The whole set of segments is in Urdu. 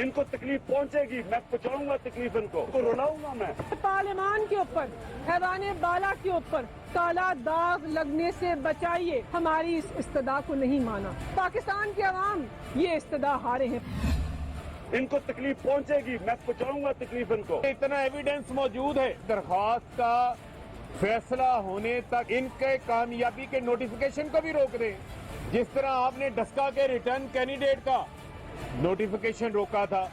ان کو تکلیف پہنچے گی، میں پہنچاؤں گا تکلیف ان کو رلاؤں گا میں۔ پارلیمان کے اوپر، حیوان بالا کے اوپر کالا داغ لگنے سے بچائیے۔ ہماری اس استدعا کو نہیں مانا، پاکستان کے عوام یہ استدعا ہارے ہیں۔ ان کو تکلیف پہنچے گی، میں پہنچاؤں گا تکلیف ان کو۔ اتنا ایویڈنس موجود ہے، درخواست کا فیصلہ ہونے تک ان کے کامیابی کے نوٹیفیکیشن کو بھی روک دیں، جس طرح آپ نے ڈسکا کے ریٹرن کینڈیڈیٹ کا نوٹیفیکیشن روکا تھا۔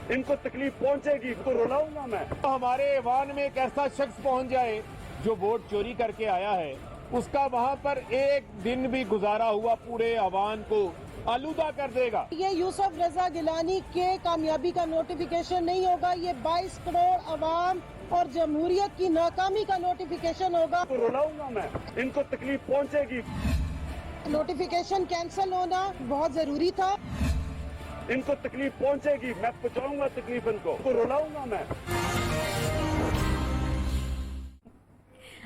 ان کو تکلیف پہنچے گی تو رلاؤں گا میں۔ ہمارے ایوان میں ایک ایسا شخص پہنچ جائے جو ووٹ چوری کر کے آیا ہے، اس کا وہاں پر ایک دن بھی گزارا ہوا پورے ایوان کو آلودہ کر دے گا۔ یہ یوسف رضا گیلانی کے کامیابی کا نوٹیفیکیشن نہیں ہوگا، یہ 22 کروڑ عوام اور جمہوریت کی ناکامی کا نوٹیفیکیشن ہوگا۔ تو رلاؤں گا میں، ان کو تکلیف پہنچے گی۔ نوٹیفیکیشن کینسل ہونا بہت ضروری تھا۔ ان کو تکلیف پہنچے گی، میں پہنچاؤں گا تکلیف ان کو رلاؤں گا میں۔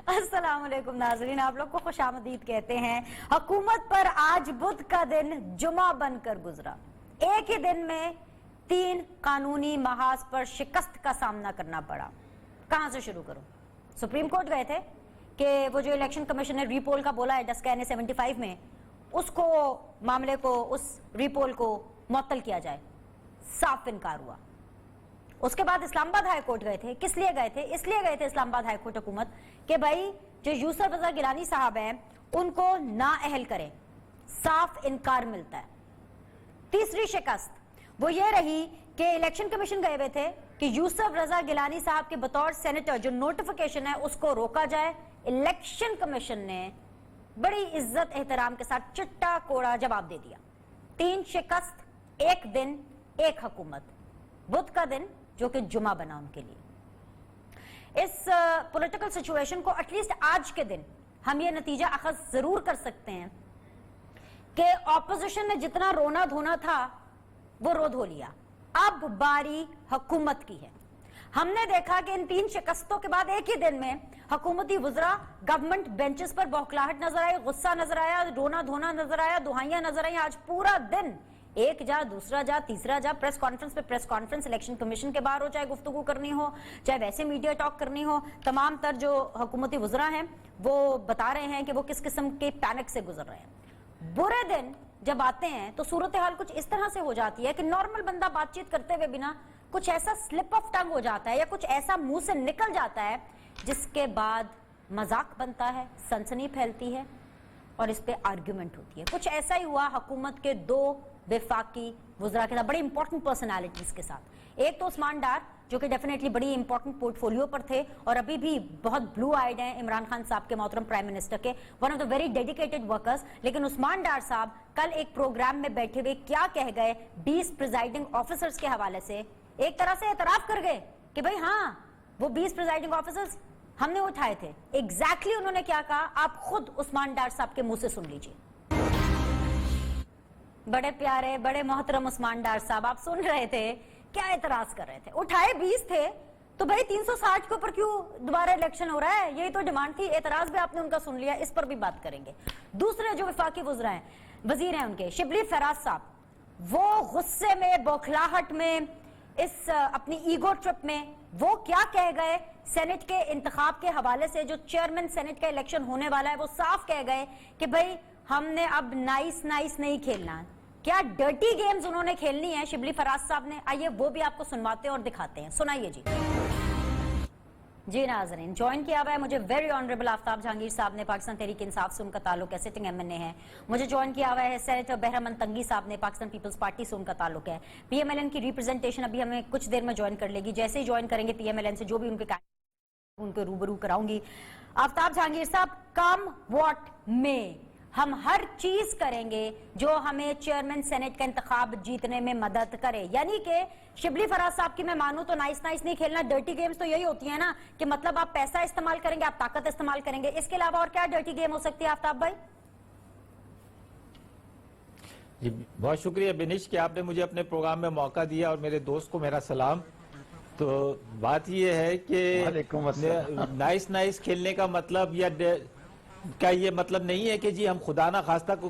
السلام علیکم ناظرین، آپ لوگ کو خوش آمدید کہتے ہیں۔ حکومت پر آج بدھ کا دن جمعہ بن کر گزرا۔ ایک ہی دن میں 3 قانونی محاذ پر شکست کا سامنا کرنا پڑا۔ کہاں سے شروع کروں؟ سپریم کورٹ گئے تھے کہ وہ جو الیکشن کمیشن نے ری پول کا بولا ہے ڈسکا نے 75 میں، اس کو معاملے کو، اس ری پول کو معطل کیا جائے، صاف انکار ہوا۔ اس کے بعد اسلام آباد ہائی کورٹ گئے تھے۔ کس لیے گئے تھے؟ اس لیے گئے تھے اسلام آباد ہائی کورٹ حکومت کہ بھائی جو یوسف رضا گیلانی صاحب ہیں ان کو نااہل کریں، صاف انکار ملتا ہے۔ تیسری شکست وہ یہ رہی کہ الیکشن کمیشن گئے ہوئے تھے کہ یوسف رضا گیلانی صاحب کے بطور سینیٹر جو نوٹیفیکیشن ہے اس کو روکا جائے۔ الیکشن کمیشن نے بڑی عزت احترام کے ساتھ چٹا کوڑا جواب دے دیا۔ 3 شکست، ایک دن، ایک حکومت، بدھ کا دن جو کہ جمعہ بنا ان کے لیے۔ اس پولیٹیکل سچویشن کو ایٹ لیسٹ آج کے دن ہم یہ نتیجہ اخذ ضرور کر سکتے ہیں کہ اپوزیشن نے جتنا رونا دھونا تھا وہ رو دھو لیا، اب باری حکومت کی ہے۔ ہم نے دیکھا کہ ان 3 شکستوں کے بعد ایک ہی دن میں حکومتی وزراء گورنمنٹ بینچز پر بوکھلاہٹ نظر آئی، غصہ نظر آیا، رونا دھونا نظر آیا، دہائیاں نظر آئیں۔ آج پورا دن ایک جا، دوسرا جا، تیسرا جا، پریس کانفرنس پہ پریس کانفرنس، الیکشن کمیشن کے باہر ہو، چاہے گفتگو کرنی ہو، چاہے ویسے میڈیا ٹاک کرنی ہو، تمام تر جو حکومتی وزراء ہیں وہ بتا رہے ہیں کہ وہ کس قسم کے پینک سے گزر رہے ہیں۔ برے دن جب آتے ہیں تو صورتحال کچھ اس طرح سے ہو جاتی ہے کہ نارمل بندہ بات چیت کرتے ہوئے بنا کچھ ایسا سلپ آف ٹنگ ہو جاتا ہے یا کچھ ایسا منہ سے نکل جاتا ہے جس کے بعد مذاق بنتا ہے، سنسنی پھیلتی ہے اور اس پہ آرگیومنٹ ہوتی ہے۔ کچھ ایسا ہی ہوا حکومت کے 2 وفاقی وزراء کے ساتھ، بڑی امپورٹنٹ پرسنالٹیز کے ساتھ۔ ایک تو عثمان ڈار جو کہ ڈیفینیٹلی بڑی امپورٹنٹ پورٹ فولیو پر تھے اور ابھی بھی بہت بلو آئیڈ ہیں عمران خان صاحب کے، محترم پرائم منسٹر کے، one of the very dedicated workers. لیکن عثمان ڈار صاحب کل ایک پروگرام میں بیٹھے ہوئے کیا کہہ گئے 20 پریزائڈنگ آفیسرز کے حوالے سے، ایک طرح سے اعتراف کر گئے کہ بھائی ہاں وہ 20 پریزائڈنگ آفیسرز ہم نے اٹھائے تھے۔ ایگزیکٹلی انہوں نے کیا کہا آپ خود عثمان ڈار صاحب کے منہ سے سن لیجئے۔ بڑے پیارے بڑے محترم عثمان ڈار صاحب، آپ سن رہے تھے کیا اعتراض کر رہے تھے؟ اٹھائے 20 تھے تو بھائی 360 کے اوپر کیوں دوبارہ الیکشن ہو رہا ہے؟ یہی تو ڈیمانڈ تھی۔ اعتراض بھی آپ نے ان کا سن لیا، اس پر بھی بات کریں گے۔ دوسرے جو وفاقی وزراء ہیں، وزیر ہیں ان کے، شبلی فراز صاحب، وہ غصے میں، بوکھلاہٹ میں، اس اپنی ایگو ٹرپ میں وہ کیا کہہ گئے سینٹ کے انتخاب کے حوالے سے؟ جو چیئرمین سینٹ کا الیکشن ہونے والا ہے وہ صاف کہہ گئے کہ بھائی ہم نے اب نائس نہیں کھیلنا۔ کیا ڈرٹی گیمز انہوں نے کھیلنی ہے شبلی فراز صاحب نے؟ آئیے وہ بھی آپ کو سنواتے ہیں اور دکھاتے ہیں، سنائیے جی۔ جی ناظرین، جوائن کیا ہوا ہے مجھے ویری آنریبل آفتاب جہانگیر صاحب نے، پاکستان تحریک انصاف سے ان کا تعلق ہے، سٹنگ ایم این اے ہے۔ مجھے جوائن کیا ہوا ہے سینیٹر بہرامند تنگی صاحب نے، پاکستان پیپلز پارٹی سے ان کا تعلق ہے۔ پی ایم ایل این کی ریپرزنٹیشن ابھی ہمیں کچھ دیر میں جوائن کر لے گی، جیسے ہی جوائن کریں گے پی ایم ایل این سے جو بھی ان کے روبرو کراؤں گی۔ آفتاب جہانگیر صاحب، کم واٹ میں ہم ہر چیز کریں گے جو ہمیں چیئرمین سینٹ کا انتخاب جیتنے میں مدد کرے۔ یعنی کہ شبلی فراز صاحب کی میں مانوں تو نائس نہیں کھیلنا، ڈرٹی گیمز تو یہی ہوتی ہیں نا کہ مطلب آپ پیسہ استعمال کریں گے، آپ طاقت استعمال کریں گے، اس کے علاوہ اور کیا ڈرٹی گیم ہو سکتی ہے آفتاب بھائی؟ جی بہت شکریہ بنش کہ آپ نے مجھے اپنے پروگرام میں موقع دیا، اور میرے دوست کو میرا سلام۔ تو بات یہ ہے کہ نائس کھیلنے کا مطلب یا کا یہ مطلب نہیں ہے کہ جی ہم خدا نہ خواستہ کو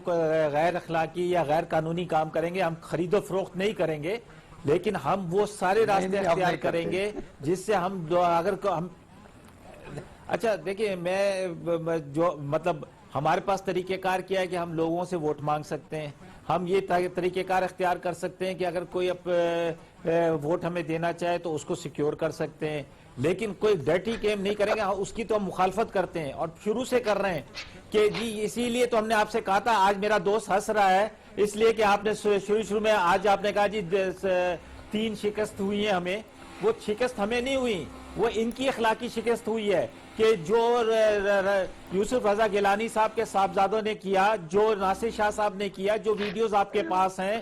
غیر اخلاقی یا غیر قانونی کام کریں گے، ہم خرید و فروخت نہیں کریں گے، لیکن ہم وہ سارے راستے اختیار کریں گے جس سے ہم اگر ہم اچھا دیکھیں میں جو مطلب ہمارے پاس طریقہ کار کیا ہے کہ ہم لوگوں سے ووٹ مانگ سکتے ہیں, ہم یہ طریقہ کار اختیار کر سکتے ہیں کہ اگر کوئی ووٹ ہمیں دینا چاہے تو اس کو سیکیور کر سکتے ہیں, لیکن کوئی ڈرٹی کیم نہیں کریں گے, اس کی تو ہم مخالفت کرتے ہیں اور شروع سے کر رہے ہیں کہ جی اسی لیے تو ہم نے آپ سے کہا تھا. آج میرا دوست ہنس رہا ہے اس لیے کہ آپ نے شروع میں آج آپ نے کہا جی 3 شکست ہوئی ہیں ہمیں. وہ شکست ہمیں نہیں ہوئی, وہ ان کی اخلاقی شکست ہوئی ہے کہ جو یوسف رضا گیلانی صاحب کے صاحبزادوں نے کیا, جو ناصر شاہ صاحب نے کیا, جو ویڈیوز آپ کے پاس ہیں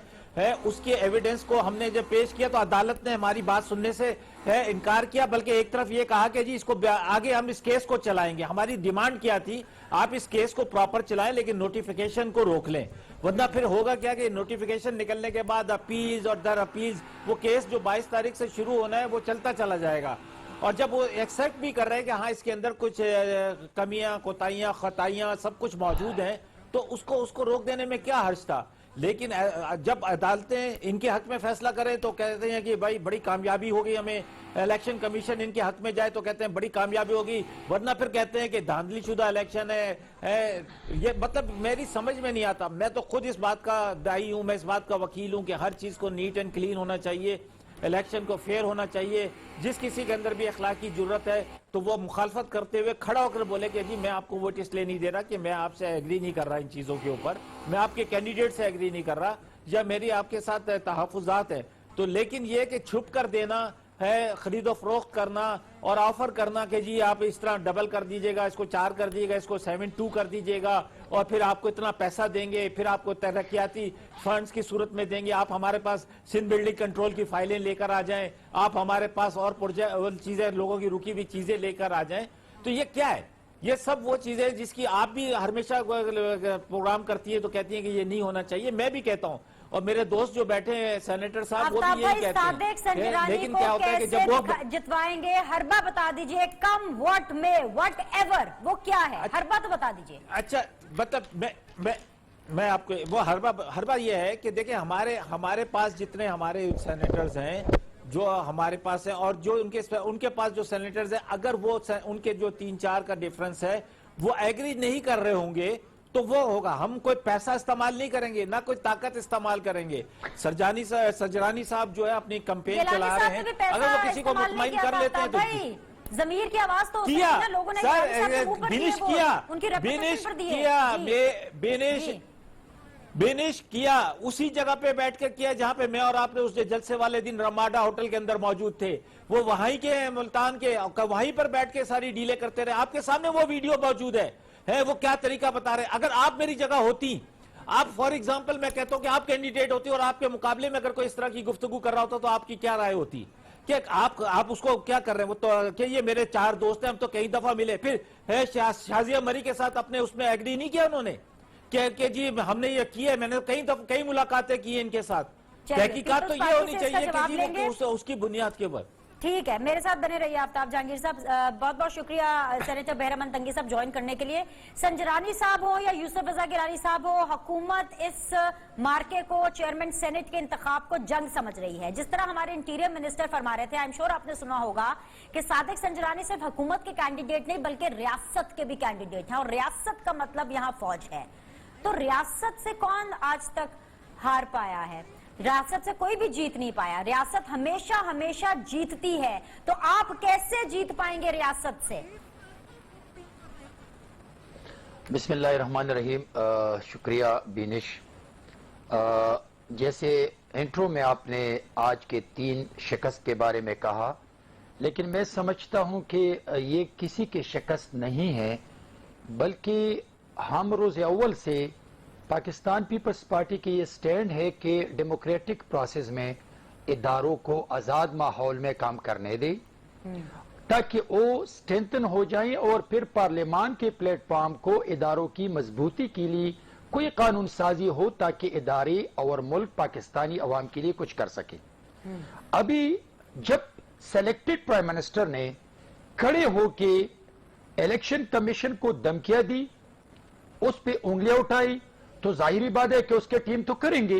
اس کے ایویڈنس کو ہم نے جب پیش کیا تو عدالت نے ہماری بات سننے سے انکار کیا, بلکہ ایک طرف یہ کہا کہ جی اس کو آگے ہم اس کیس کو چلائیں گے. ہماری ڈیمانڈ کیا تھی, آپ اس کیس کو پراپر چلائیں لیکن نوٹیفیکیشن کو روک لیں, ورنہ پھر ہوگا کیا کہ نوٹیفیکیشن نکلنے کے بعد اپیلز اور در اپیلز وہ کیس جو 22 تاریخ سے شروع ہونا ہے وہ چلتا چلا جائے گا. اور جب وہ ایکسیپٹ بھی کر رہے ہیں کہ ہاں اس کے اندر کچھ کمیاں کوتاہیاں خطائیاں سب کچھ موجود ہیں تو اس کو روک دینے میں کیا حرج تھا. لیکن جب عدالتیں ان کے حق میں فیصلہ کریں تو کہتے ہیں کہ بھائی بڑی کامیابی ہوگی, ہمیں الیکشن کمیشن ان کے حق میں جائے تو کہتے ہیں بڑی کامیابی ہوگی, ورنہ پھر کہتے ہیں کہ دھاندلی شدہ الیکشن ہے. یہ مطلب میری سمجھ میں نہیں آتا. میں تو خود اس بات کا داعی ہوں, میں اس بات کا وکیل ہوں کہ ہر چیز کو نیٹ اینڈ کلین ہونا چاہیے, الیکشن کو فیئر ہونا چاہیے. جس کسی کے اندر بھی اخلاقی جرت ہے تو وہ مخالفت کرتے ہوئے کھڑا ہو کر بولے کہ جی میں آپ کو ووٹ اس لیے نہیں دے رہا کہ میں آپ سے ایگری نہیں کر رہا ان چیزوں کے اوپر, میں آپ کے کینڈیڈیٹ سے ایگری نہیں کر رہا, یا میری آپ کے ساتھ تحفظات ہیں. تو لیکن یہ کہ چھپ کر دینا ہے, خرید و فروخت کرنا اور آفر کرنا کہ جی آپ اس طرح ڈبل کر دیجئے گا, اس کو 4 کر دیجئے گا, اس کو 7-2 کر دیجئے گا اور پھر آپ کو اتنا پیسہ دیں گے, پھر آپ کو ترقیاتی فنڈز کی صورت میں دیں گے, آپ ہمارے پاس سندھ بلڈنگ کنٹرول کی فائلیں لے کر آ جائیں, آپ ہمارے پاس اور چیزیں لوگوں کی رکی ہوئی چیزیں لے کر آ جائیں. تو یہ کیا ہے؟ یہ سب وہ چیزیں جس کی آپ بھی ہمیشہ پروگرام کرتی ہے تو کہتی ہیں کہ یہ نہیں ہونا چاہیے. میں بھی کہتا ہوں اور میرے دوست جو بیٹھے ہیں سینیٹر صاحب وہ بھی یہی کہتے ہیں, لیکن کیا ہوتا ہے کہ جب وہ جتوائیں گے ہربا بتا دیجئے, کم واٹ میں واٹ ایور وہ کیا ہے ہربا تو بتا دیجئے. اچھا مطلب میں آپ کو وہ ہربا یہ ہے کہ دیکھیں ہمارے پاس جتنے ہمارے سینیٹرز ہیں جو ہمارے پاس ہیں اور جو ان کے پاس جو سینیٹرز ہیں, اگر وہ ان کے جو 3-4 کا ڈیفرنس ہے وہ ایگری نہیں کر رہے ہوں گے تو وہ ہوگا. ہم کوئی پیسہ استعمال نہیں کریں گے, نہ کوئی طاقت استعمال کریں گے. سجرانی صاحب جو ہے اپنی کمپین چلا رہے ہیں, اگر وہ کسی کو مطمئن کر لیتے ہیں تو ضمیر کی آواز تو کیا لوگوں نے بینش کیا اسی جگہ پہ بیٹھ کر کیا جہاں پہ میں اور آپ نے اس جلسے والے دن رماڈا ہوٹل کے اندر موجود تھے. وہ وہیں کے ملتان کے وہیں پر بیٹھ کے ساری ڈیلیں کرتے رہے. آپ کے سامنے وہ ویڈیو موجود ہے وہ کیا طریقہ بتا رہے. اگر آپ میری جگہ ہوتی, آپ فار ایگزامپل میں کہتا ہوں کہ آپ کینڈیڈیٹ ہوتی اور آپ کے مقابلے میں اگر کوئی اس طرح کی گفتگو کر رہا ہوتا تو آپ کی کیا رائے ہوتی کہ آپ اس کو کیا کر رہے ہیں. وہ تو کہ یہ میرے 4 دوست ہیں, ہم تو کئی دفعہ ملے, پھر شازیہ مری کے ساتھ اپنے اس میں ایگری نہیں کیا انہوں نے کہ جی ہم نے یہ کیا ہے, میں نے کئی ملاقاتیں کی ہیں ان کے ساتھ. تحقیقات تو یہ ہونی چاہیے کہ جی اس کی بنیاد کے اوپر. ٹھیک ہے, میرے ساتھ بنے رہیے آفتاب جہانگیر صاحب. بہت بہت شکریہ سینیٹر بہرامند تنگی صاحب جوائن کرنے کے لیے. سنجرانی صاحب ہو یا یوسف رضا گیلانی صاحب ہو, حکومت اس مارکے کو, چیئرمین سینٹ کے انتخاب کو جنگ سمجھ رہی ہے. جس طرح ہمارے انٹیریئر منسٹر فرما رہے تھے, آئی ایم شور آپ نے سنا ہوگا کہ صادق سنجرانی صرف حکومت کے کینڈیڈیٹ نہیں بلکہ ریاست کے بھی کینڈیڈیٹ ہیں, اور ریاست کا مطلب یہاں فوج ہے. تو ریاست سے کون آج تک ہار پایا ہے؟ ریاست سے کوئی بھی جیت نہیں پایا. ریاست ہمیشہ جیتتی ہے. تو آپ کیسے جیت پائیں گے ریاست سے؟ بسم اللہ الرحمن الرحیم. شکریہ بینش. جیسے انٹرو میں آپ نے آج کے 3 شکست کے بارے میں کہا, لیکن میں سمجھتا ہوں کہ یہ کسی کے شکست نہیں ہے, بلکہ ہم روز اول سے پاکستان پیپلز پارٹی کی یہ سٹینڈ ہے کہ ڈیموکریٹک پروسیس میں اداروں کو آزاد ماحول میں کام کرنے دے تاکہ وہ سٹرینتھن ہو جائیں, اور پھر پارلیمان کے پلیٹ فارم کو اداروں کی مضبوطی کے لیے کوئی قانون سازی ہو تاکہ ادارے اور ملک پاکستانی عوام کے لیے کچھ کر سکے. ابھی جب سلیکٹڈ پرائم منسٹر نے کھڑے ہو کے الیکشن کمیشن کو دھمکیاں دی, اس پہ انگلیاں اٹھائی, تو ظاہری بات ہے کہ اس کے ٹیم تو کریں گے.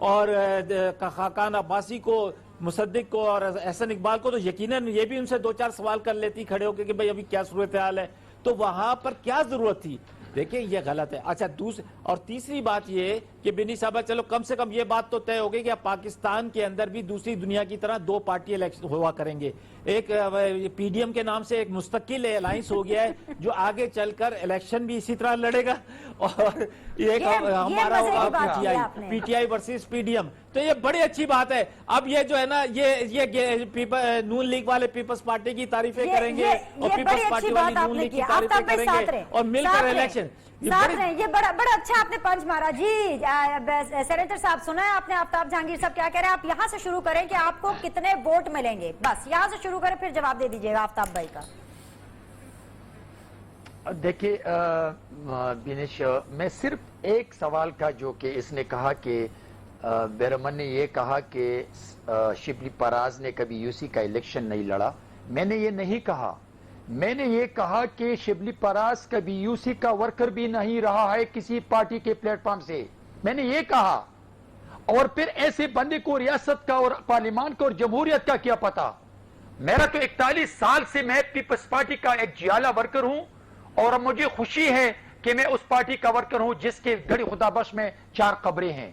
اور خاقان عباسی کو, مصدق کو اور احسن اقبال کو, تو یقیناً یہ بھی ان سے 2-4 سوال کر لیتی کھڑے ہو کے کہ بھئی ابھی کیا صورتحال ہے, تو وہاں پر کیا ضرورت تھی. دیکھیں یہ غلط ہے. اچھا اور تیسری بات یہ کہ بنی صاحبہ چلو کم سے کم یہ بات تو طے ہو گئی کہ پاکستان کے اندر بھی دوسری دنیا کی طرح 2 پارٹی الیکشن ہوا کریں گے. ایک پی ڈی ایم کے نام سے ایک مستقل الائنس ہو گیا ہے جو آگے چل کر الیکشن بھی اسی طرح لڑے گا, اور ایک ہمارا ہوگا P T I versus P D M. تو یہ بڑی اچھی بات ہے. اب یہ جو ہے نا یہ نون لیگ والے پیپلز پارٹی کی تعریفیں کریں گے اور پیپلز پارٹی والی نون لیگ کی تعریفیں کریں گے اور مل کر الیکشن. یہ بڑا اچھا آپ نے پنچ مارا. جی سینیٹر صاحب سنا ہے آپ نے آفتاب جہانگیر صاحب کیا کہہ رہے ہیں؟ آپ یہاں سے شروع کریں کہ آپ کو کتنے ووٹ ملیں گے, بس یہاں سے شروع کریں پھر جواب دے دیجئے گا آفتاب بھائی کا. دیکھیے بینش, میں صرف ایک سوال کا جو کہ اس نے کہا کہ بیرمن نے یہ کہا کہ شبلی پراز نے کبھی یو سی کا الیکشن نہیں لڑا. میں نے یہ نہیں کہا. میں نے یہ کہا کہ شبلی پراز کبھی یو سی کا ورکر بھی نہیں رہا ہے کسی پارٹی کے پلیٹ فارم سے. میں نے یہ کہا. اور پھر ایسے بندے کو ریاست کا اور پارلیمان کا اور جمہوریت کا کیا پتا. میرا تو 41 سال سے میں پیپلز پارٹی کا ایک جیالہ ورکر ہوں, اور مجھے خوشی ہے کہ میں اس پارٹی کا ورکر ہوں جس کے گڑی خدا بخش میں 4 قبریں ہیں.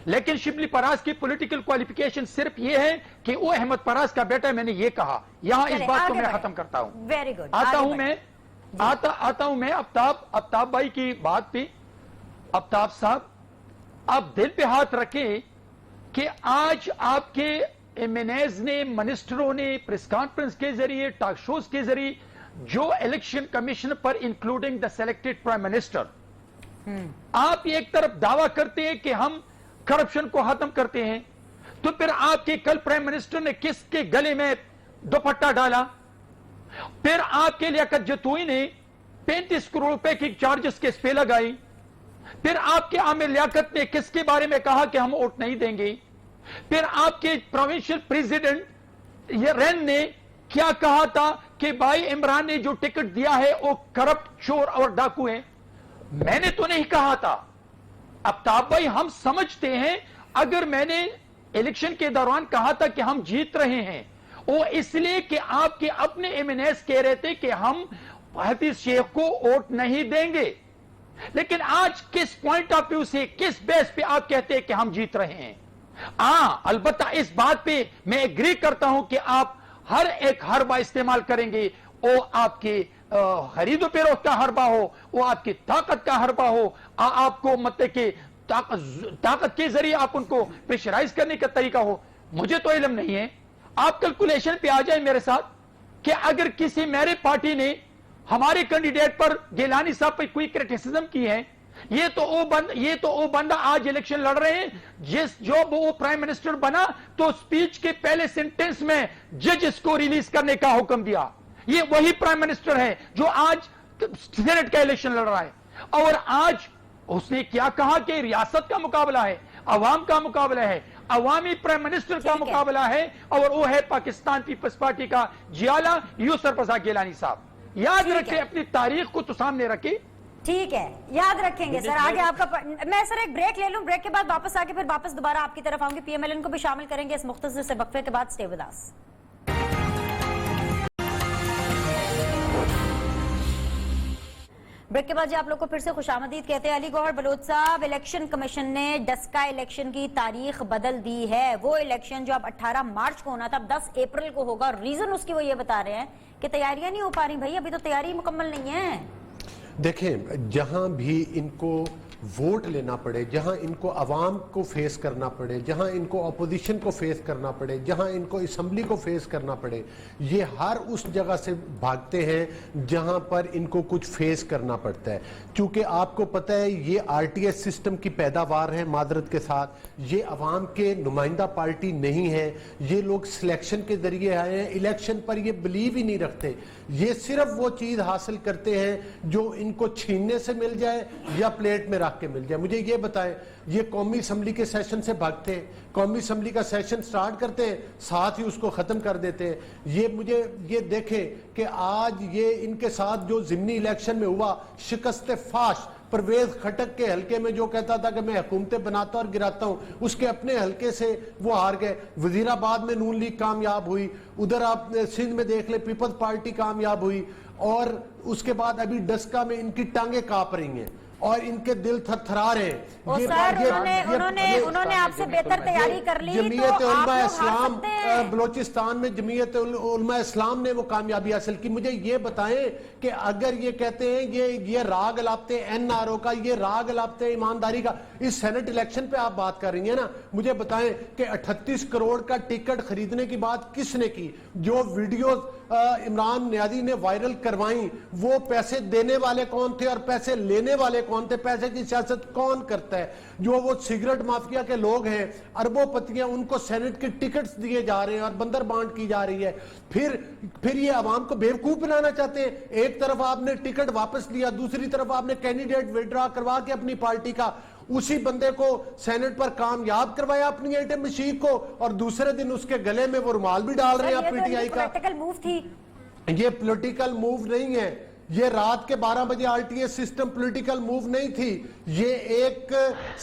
لیکن شبلی پراز کی پولیٹیکل کوالیفیکیشن صرف یہ ہے کہ وہ احمد پراز کا بیٹا ہے. میں نے یہ کہا. یہاں اس بات کو میں ختم کرتا ہوں. Very good. آتا ہوں میں آفتاب بھائی کی بات پہ. آفتاب صاحب, آپ دل پہ ہاتھ رکھیں کہ آج آپ کے ایم این ایز نے, منسٹروں نے پریس کانفرنس کے ذریعے, ٹاک شوز کے ذریعے جو election commission per including the selected prime minister, آپ ایک طرف دعویٰ کرتے ہیں کہ ہم کرپشن کو ختم کرتے ہیں, تو پھر آپ کے کل پرائم منسٹر نے کس کے گلے میں دوپٹہ ڈالا؟ پھر آپ کے لیاقت جتوئی نے 35 کروڑ روپے کی چارجز کس پہ لگائی. پھر آپ کے عامر لیاقت نے کس کے بارے میں کہا کہ ہم ووٹ نہیں دیں گے. پھر آپ کے پروونشل پریزیڈنٹ رین نے کیا کہا تھا کہ بھائی عمران نے جو ٹکٹ دیا ہے وہ کرپٹ, چور اور ڈاکو ہے. میں نے تو نہیں کہا تھا. آفتاب بھائی, ہم سمجھتے ہیں اگر میں نے الیکشن کے دوران کہا تھا کہ ہم جیت رہے ہیں, وہ اس لیے کہ آپ کے اپنے ایم این ایس کہہ رہے تھے کہ ہم حفیظ شیخ کو ووٹ نہیں دیں گے. لیکن آج کس پوائنٹ آف ویو سے, کس بیس پہ آپ کہتے ہیں کہ ہم جیت رہے ہیں؟ البتہ اس بات پہ میں ایگری کرتا ہوں کہ آپ ہر ایک حربہ استعمال کریں گے, وہ آپ کے خرید و فروخت کا حربہ ہو, وہ آپ کی طاقت کا حربہ ہو, آپ کو مطلب کہ طاقت کے ذریعے آپ ان کو پریشرائز کرنے کا طریقہ ہو. مجھے تو علم نہیں ہے. آپ کیلکولیشن پہ آ جائیں میرے ساتھ کہ اگر کسی میرے پارٹی نے ہمارے کینڈیڈیٹ پر گیلانی صاحب پہ کوئی کرٹیسزم کی ہے, یہ تو وہ بندہ آج الیکشن لڑ رہے ہیں جو وہ پرائم منسٹر بنا تو سپیچ کے پہلے سینٹنس میں جج اس کو ریلیز کرنے کا حکم دیا. یہ وہی پرائم منسٹر ہے جو آج سینٹ کا الیکشن لڑ رہا ہے. اور آج اس نے کیا کہا کہ ریاست کا مقابلہ ہے, عوام کا مقابلہ ہے, عوامی پرائم منسٹر کا مقابلہ ہے, اور وہ ہے پاکستان پیپلز پارٹی کا جیالہ یوسف رضا گیلانی صاحب. یاد رکھیں, اپنی تاریخ کو تو سامنے رکھیں. ٹھیک ہے, یاد رکھیں گے سر. آگے آپ کا میں سر ایک بریک لے لوں, بریک کے بعد واپس آ کے پھر واپس دوبارہ آپ کی طرف آؤں گی. پی ایم ایل این کو بھی شامل کریں گے اس مختصر سے وقفے کے بعد. Stay with us. بریک کے بعد جی آپ لوگ کو پھر سے خوش آمدید کہتے ہیں. علی گوہر بلوچ صاحب, الیکشن کمیشن نے ڈسکا الیکشن کی تاریخ بدل دی ہے. وہ الیکشن جو اب 18 مارچ کو ہونا تھا اب 10 اپریل کو ہوگا. ریزن اس کی وہ یہ بتا رہے ہیں کہ تیاریاں نہیں ہو پا رہی. بھائی ابھی تو تیاری مکمل نہیں ہے. دیکھیں, جہاں بھی ان کو ووٹ لینا پڑے, جہاں ان کو عوام کو فیس کرنا پڑے, جہاں ان کو اپوزیشن کو فیس کرنا پڑے, جہاں ان کو اسمبلی کو فیس کرنا پڑے, یہ ہر اس جگہ سے بھاگتے ہیں جہاں پر ان کو کچھ فیس کرنا پڑتا ہے. کیونکہ آپ کو پتہ ہے یہ آر ٹی ایس سسٹم کی پیداوار ہے. معذرت کے ساتھ, یہ عوام کے نمائندہ پارٹی نہیں ہے. یہ لوگ سلیکشن کے ذریعے آئے ہیں, الیکشن پر یہ بلیو ہی نہیں رکھتے. یہ صرف وہ چیز حاصل کرتے ہیں جو ان کو چھیننے سے مل جائے یا پلیٹ میں کے مل جائے. مجھے یہ بتائیں, یہ قومی اسمبلی کے سیشن سے بھاگتے ہیں, قومی اسمبلی کا سیشن سٹارٹ کرتے ہیں, ساتھ ہی اس کو ختم کر دیتے ہیں. یہ مجھے یہ دیکھیں کہ آج یہ ان کے ساتھ جو ضمنی الیکشن میں ہوا, شکست فاش, پرویز خٹک کے حلقے میں جو کہتا تھا کہ میں حکومتیں بناتا اور گراتا ہوں, اس کے اپنے حلقے سے وہ ہار گئے. وزیر آباد میں نون لیگ کامیاب ہوئی, ادھر آپ سندھ میں دیکھ لیں پیپلز پارٹی کامیاب ہوئی, اور اس کے بعد ابھی ڈسکا میں ان کی ٹانگیں کانپ رہی ہیں اور ان کے دل تھر تھرا رہے ہیں. انہوں نے آپ سے بہتر تیاری کر لی. جمعیت علماء اسلام بلوچستان میں, جمعیت علماء اسلام نے وہ کامیابی حاصل کی. مجھے یہ بتائیں کہ اگر یہ کہتے ہیں یہ راگ الاپتے این آر او کا, یہ راگ الاپتے ایمانداری کا, اس سینٹ الیکشن پہ آپ بات کر رہی ہیں نا, مجھے بتائیں کہ 38 کروڑ کا ٹکٹ خریدنے کی بات کس نے کی؟ جو ویڈیوز عمران نیازی نے وائرل کروائیں, وہ پیسے دینے والے کون تھے اور پیسے لینے والے کون تھے؟ پیسے کی سیاست کون کرتا ہے؟ جو وہ سگریٹ مافیا کے لوگ ہیں, اربوں پتیاں, ان کو سینٹ کے ٹکٹس دیے جا رہے ہیں اور بندر بانٹ کی جا رہی ہے. پھر یہ عوام کو بیوقوف بنانا چاہتے ہیں. ایک طرف آپ نے ٹکٹ واپس لیا, دوسری طرف آپ نے کینڈیڈیٹ وڈرا کروا کے اپنی پارٹی کا اسی بندے کو سینٹ پر کامیاب کروایا اپنی اے ٹی ایم مشین کو, اور دوسرے دن اس کے گلے میں وہ رومال بھی ڈال رہے ہیں پی ٹی آئی کا. یہ پولیٹیکل موو نہیں ہے, یہ رات کے 12 بجے R T S system political move نہیں تھی. یہ ایک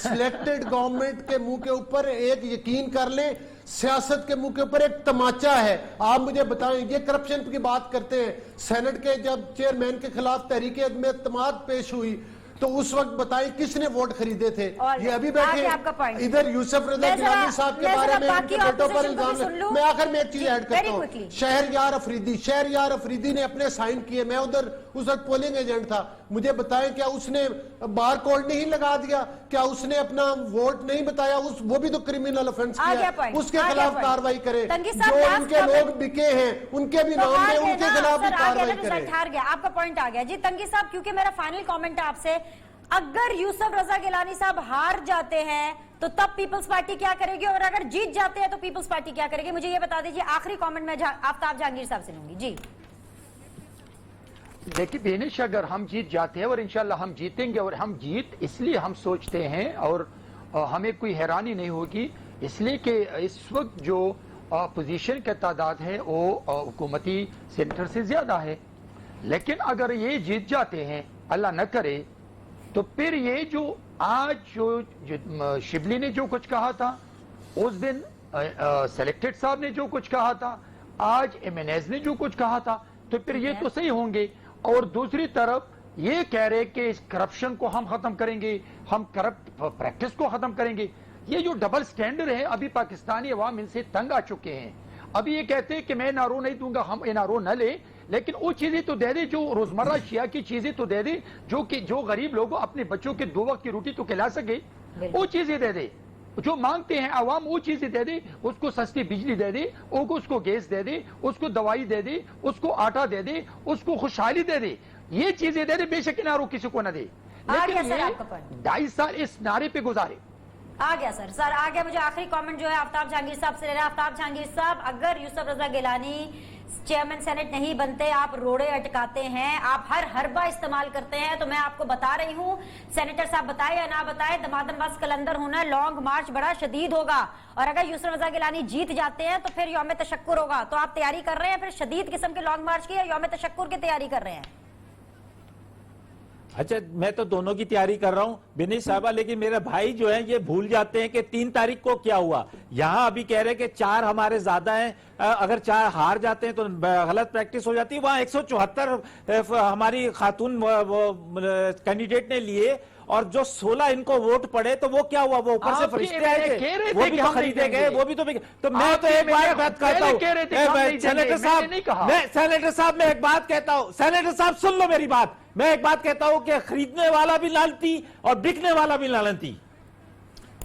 سلیکٹڈ گورنمنٹ کے منہ کے اوپر ایک, یقین کر لیں, سیاست کے منہ کے اوپر ایک تماچا ہے. آپ مجھے بتائیں, یہ کرپشن کی بات کرتے ہیں. سینٹ کے جب چیئرمین کے خلاف تحریک عدم اعتماد پیش ہوئی تو اس وقت بتائیں کس نے ووٹ خریدے تھے؟ یہ ابھی بیٹھے ادھر یوسف رضا گیلانی صاحب کے بارے میں ان کے بیٹوں پر الزام. میں آخر میں ایک چیز ایڈ کرتا ہوں, شہریار افریدی نے اپنے سائن کیے, میں ادھر اس وقت پولنگ ایجنٹ تھا. مجھے بتائیں کیا اس نے بار کوڈ نہیں لگا دیا؟ کیا اس نے اپنا ووٹ نہیں بتایا؟ وہ بھی تو کرمینل افینس کیا ہے, اس کے خلاف کاروائی کرے. جو ان کے لوگ بکے ہیں ان کے بھی نام میں ان کے خلاف بھی کاروائی کرے. آپ کا پوائنٹ آ گیا جی. تنگی صاحب, کیونکہ میرا فائنل کامنٹ ہے آپ سے, اگر یوسف رضا گیلانی صاحب ہار جاتے ہیں تو تب پیپلز پارٹی کیا کرے گی, اور اگر جیت جاتے ہیں تو پیپلز پارٹی کیا کرے گی؟ مجھے یہ بتا دیجیے. آخری کامنٹ میں آفتاب جہانگیر صاحب سے لوں گی. جی دیکھیں بینش, اگر ہم جیت جاتے ہیں, اور انشاءاللہ ہم جیتیں گے, اور ہم جیت اس لیے ہم سوچتے ہیں اور ہمیں کوئی حیرانی نہیں ہوگی, اس لیے کہ اس وقت جو اپوزیشن کا تعداد ہے وہ حکومتی سینٹر سے زیادہ ہے. لیکن اگر یہ جیت جاتے ہیں, اللہ نہ کرے, تو پھر یہ جو آج جو شبلی نے جو کچھ کہا تھا, اس دن سلیکٹڈ صاحب نے جو کچھ کہا تھا, آج ایمینیز نے جو کچھ کہا تھا, تو پھر یہ تو صحیح ہوں گے. اور دوسری طرف یہ کہہ رہے کہ اس کرپشن کو ہم ختم کریں گے, ہم کرپٹ پریکٹس کو ختم کریں گے. یہ جو ڈبل سٹینڈرڈ ہے, ابھی پاکستانی عوام ان سے تنگ آ چکے ہیں. ابھی یہ کہتے ہیں کہ میں این آر او نہیں دوں گا, ہم این آر او نہ لیں, لیکن وہ چیزیں تو دے دے جو روزمرہ اشیاء کی چیزیں تو دے دے, جو غریب لوگوں اپنے بچوں کے 2 وقت کی روٹی تو کھلا سکے, وہ چیزیں دے دے. جو مانگتے ہیں عوام وہ چیزیں دے دے, اس کو سستی بجلی دے دے, اس کو گیس دے دے, اس کو دوائی دے دے, اس کو آٹا دے دے, اس کو خوشحالی دے دے, یہ چیزیں دے دے. بے شک این آر او کسی کو نہ دے, لیکن یہ 2.5 سال اس نعرے پہ گزارے. آ گیا سر آ گیا. مجھے آخری کامنٹ جو ہے آفتاب جہانگیر صاحب سے لے رہا ہے. آفتاب جہانگیر صاحب, اگر یوسف رضا گیلانی چیئرمین سینٹ نہیں بنتے, آپ روڑے اٹکاتے ہیں, آپ ہر حربہ استعمال کرتے ہیں, تو میں آپ کو بتا رہی ہوں, سینیٹر صاحب بتائے یا نہ بتائے, دمادم بس کلندر ہونا ہے, لانگ مارچ بڑا شدید ہوگا. اور اگر یوسف رضا گیلانی جیت جاتے ہیں تو پھر یوم تشکر ہوگا. تو آپ تیاری کر رہے ہیں پھر شدید قسم کے لانگ مارچ کی, یا یوم تشکر کی تیاری کر رہے ہیں؟ اچھا, میں تو دونوں کی تیاری کر رہا ہوں بینش صاحبہ, لیکن میرے بھائی جو ہیں یہ بھول جاتے ہیں کہ 3 تاریخ کو کیا ہوا. یہاں ابھی کہہ رہے کہ 4 ہمارے زیادہ ہیں, اگر 4 ہار جاتے ہیں تو غلط پریکٹس ہو جاتی ہے. وہاں 174 ہماری خاتون کینڈیڈیٹ نے لیے, اور جو 16 ان کو ووٹ پڑے تو وہ کیا ہوا, وہ اوپر سے فرشتے آئے تھے, وہ بھی تو خریدے گئے, وہ بھی تو میں تو ایک بات کہتا ہوں سینیٹر صاحب, میں ایک بات کہتا ہوں, سینیٹر صاحب سن لو میری بات, میں ایک بات کہتا ہوں کہ خریدنے والا بھی لالتی اور بکنے والا بھی لالتی.